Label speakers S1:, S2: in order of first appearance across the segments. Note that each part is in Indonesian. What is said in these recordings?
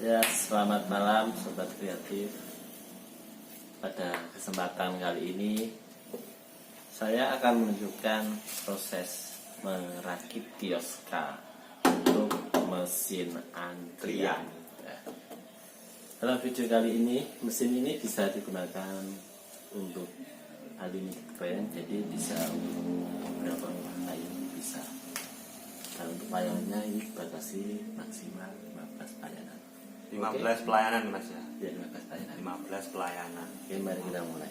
S1: Ya, selamat malam Sobat Kreatif. Pada kesempatan kali ini saya akan menunjukkan proses merakit Kioska untuk mesin antrian. Dalam video kali ini, mesin ini bisa digunakan untuk unlimited payung, jadi bisa berapa payung bisa. Dan untuk payungnya ini dibatasi maksimal 15 pelayanan.
S2: 15 pelayanan mas ya?
S1: Ya, 15 pelayanan.
S2: 15 pelayanan.
S1: Oke, mari kita mulai.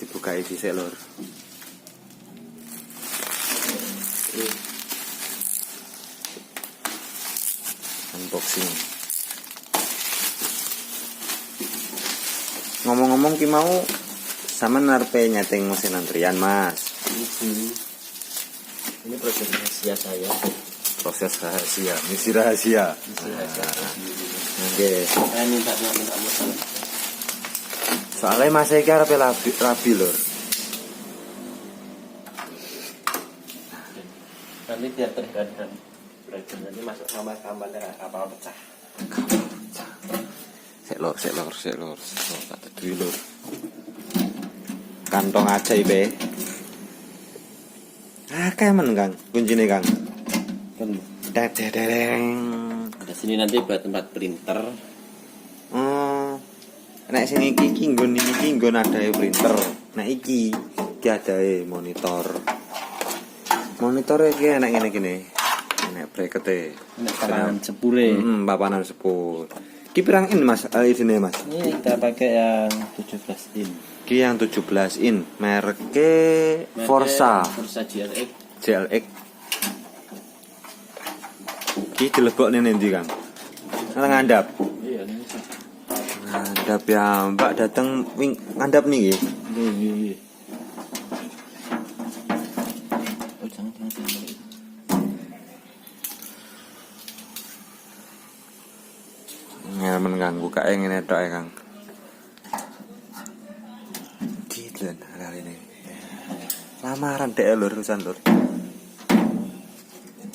S2: Dibuka isi lor. Unboxing. Ngomong-ngomong ki mau sama narpe nyeting mesin antrian mas.
S1: Ini proses rahasia saya.
S2: Proses rahasia, misi rahasia. Oke.
S1: Saya minta masalah.
S2: Soalnya mas iki arep rabi lur.
S1: Nanti biar terhadap berarti nanti masuk kamar-kamarnya kapal pecah.
S2: Sek lor. Tak teduhi lur. Kantong aja ibe. Kayak men Kang, kuncine Kang. Dedeng.
S1: Ada sini nanti buat tempat printer.
S2: Nek sini iki nggon iki nggon adae printer. Nek iki adae monitor. Monitore iki enak ngene gini. Enak bracket-e.
S1: Enak papanan sepure.
S2: Papanan sepur. Ki pirang in Mas? Isine Mas.
S1: Ini kita pakai yang 17 in.
S2: Ki yang 17 in, mereknya Forza
S1: GLX.
S2: Ki dilebokne ndi Kang? Nang ngandap.
S1: Iya, ini.
S2: Ngandap ya, Mbak dateng ngandap niki.
S1: Nggih. Oh, jangan.
S2: Ngelmen Kang, bukake ngene tok e Kang. Gila hari ini. Lamaran dek lur urusan lur.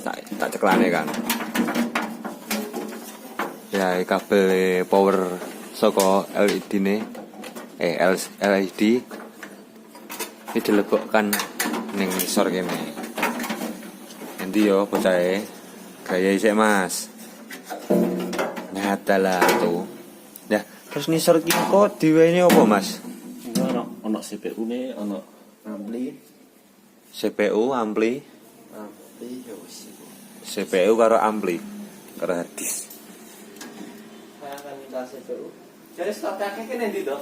S2: Tak ceklane Kang. Ya kabel power saka LED ne LED iki dilebokkan ning ngisor kene. Endi yo bocahe? Gaya isik Mas. Nyatalah tuh. Nah, terus ngisor ki kok diwene apa Mas?
S1: Ono CPU ne, ono ampli.
S2: CPU ampli.
S1: Ya wis iku.
S2: CPU karo ampli. Karo hard disk.
S1: Saya akan minta CPU. Jadi stok kakek kene ndi to?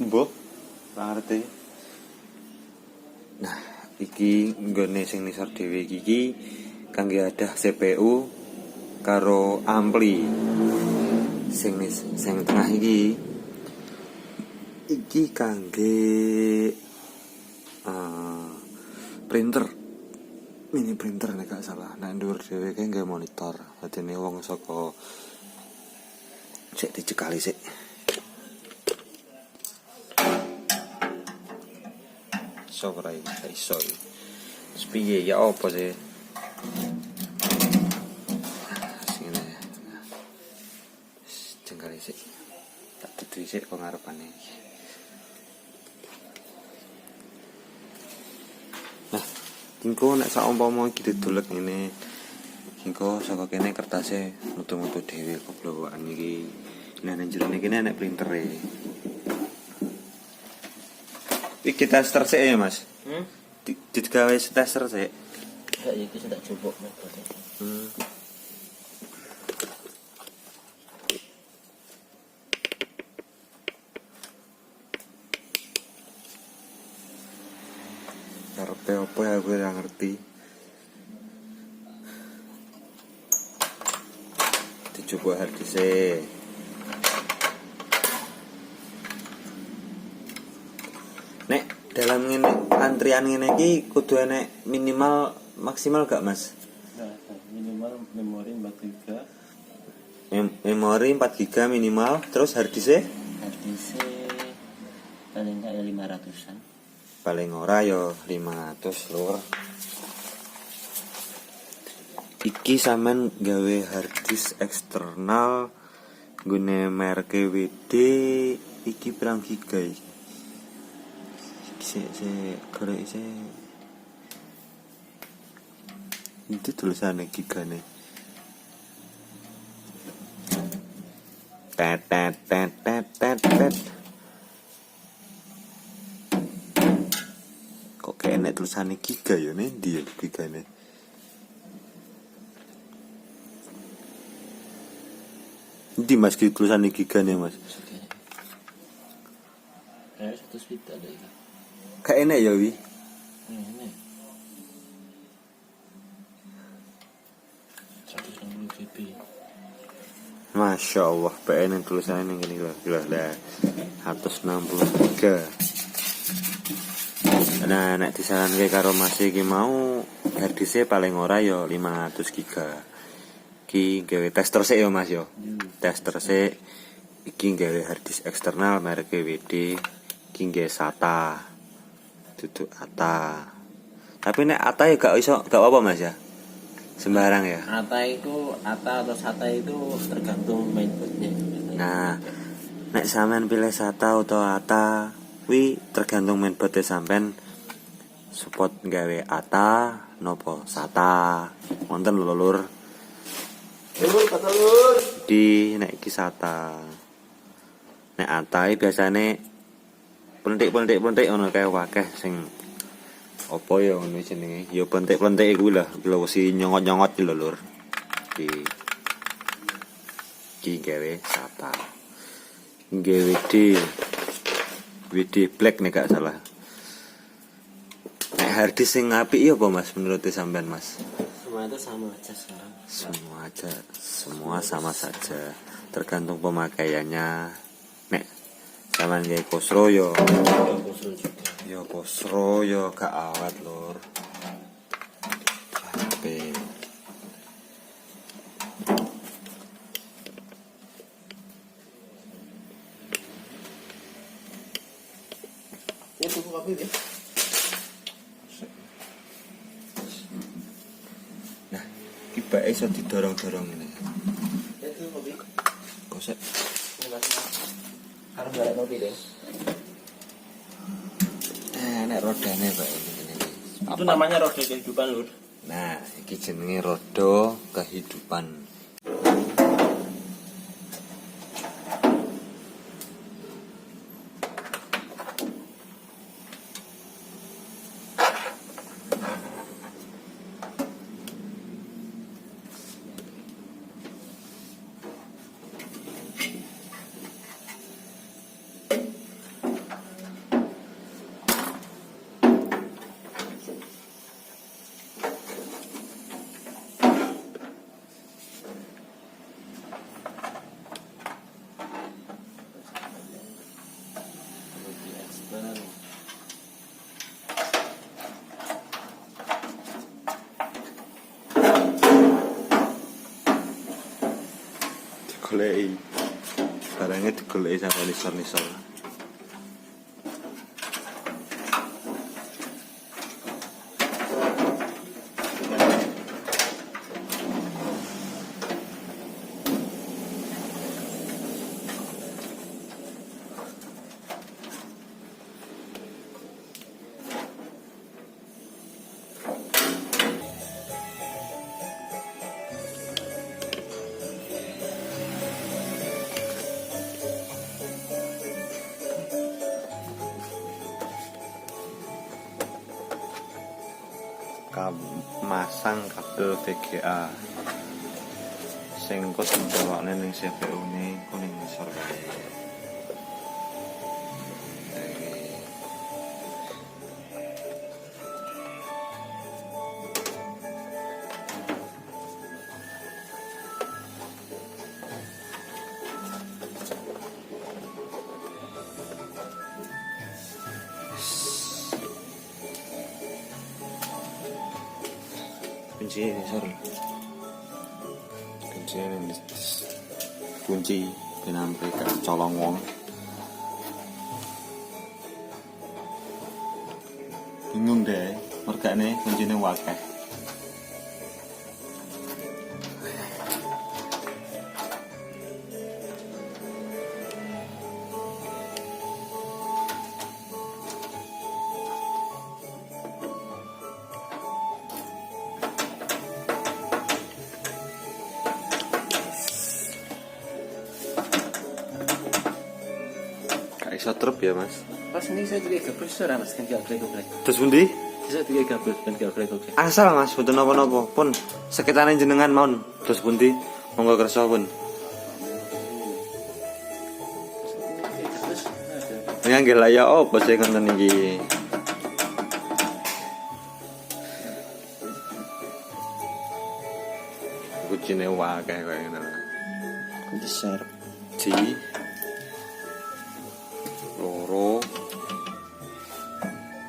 S2: Mbok, ngerti. Nah, iki nggone sing nisor dhewe iki kangge ada CPU karo ampli. Sing tengah iki kangge printer. Mini printer nek gak salah. Nek dhuwur dhewe kae nggae monitor. Adine wong saka sik dicekali sik. Sobrai iso. Piye ya opo sih? Sini. Jengkali sik. Tak teduhi sik kok ngarepane iki. Nah, kingko nek sak umpama iki didolek ngene. Kingko saka kene kertase metu-metu dhewe koblokan iki. Nah, nang jerone kene nek printere. Iki tester sik ya, Mas. Digawe tester sik.
S1: Ya iki sudah coba metode.
S2: Karepe opo ya gue ora ngerti. Dicoba hard disk. Nek dalam ngene antrian ngene iki kudu enek minimal maksimal gak Mas?
S1: Nah, minimal memori 4 GB.
S2: Memori 4 GB minimal, terus hard disk?
S1: Hard disk paling kayak 500-an.
S2: Paling ora yo 500 lur. Iki sampean gawe harddisk eksternal gune merek WD iki pirang giga iki? Korek itu tulisannya gigane. Tet. Kok kayak enak tulisannya giga ya nih dia gigane. Di mas tulisannya gigane mas.
S1: Kayak 1 juta ada itu.
S2: Kayak enak ya wi.
S1: Ini 160 GB.
S2: Masya Allah, PN yang tulisannya ini gila 163. Nah, nek disaranke karo Mas iki mau harddisknya paling ora yo 500 GB. Iki gawe tester sik yo Mas yo. Tester sik iki gawe harddisk eksternal merek WD. Iki gawe SATA. Duduk ATA. Tapi nek ATA ya gak apa Mas ya. Sembarang ya.
S1: ATA atau SATA itu tergantung mainboardnya.
S2: Nah, nek sampean pilih SATA atau ATA, wi tergantung mainboard sampean support gawe ATA nopo SATA. Wonten lho lur.
S1: Kata lur.
S2: Di nek iki SATA. Nek ATA biasane plentik ono kae wakeh sing apa ya ngono jenenge? Ya plentik-plentik iku lho, lho si nyongot-nyongot iki lho lur. Iki gawe SATA. Gawe WD Black nek gak salah. Nek harddisk sing apik ya apa Mas menurut sampean Mas?
S1: Semua itu sama aja sekarang.
S2: Semua sama saja. Tergantung pemakaiannya. Nek sampean gawe Kosro yo.
S1: Kosro juga.
S2: Yo Kosro yo gak awet lur. Capek.
S1: Ya tunggu kopi ya.
S2: Nah, iki iso didorong-dorong ini.
S1: Ya tunggu kopi.
S2: Kosek.
S1: Harus balik kopi deh.
S2: Nek rodane Pak ini.
S1: Itu namanya roda kehidupan lur.
S2: Nah, iki jenenge roda kehidupan. Digoleki. Barangnya digoleki sampai nisor-nisor. Masang kabel VGA sing kok sembawakne ning CPU ne kuning ngisor kae. Kunci ini sorry. Kunci kenapa colong wong. bingung deh, mergane kuncine wakeh. Gak iso trep ya, Mas.
S1: Pas ini saya juga gabel suara mas kan gablek.
S2: Terus pundi?
S1: Saya juga gabel kan gablek.
S2: Asal Mas, boten napa-napa. Pun sekitane jenengan mawon. Terus pundi? Monggo kersa pun.
S1: Terus ada.
S2: Ya nggih lah ya opo sing ngoten iki. Kucine wakeh koyo ngono.
S1: Besar.
S2: Ji loro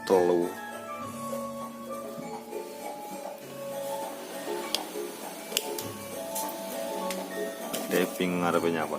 S2: telu Deping ngarepe nyapa.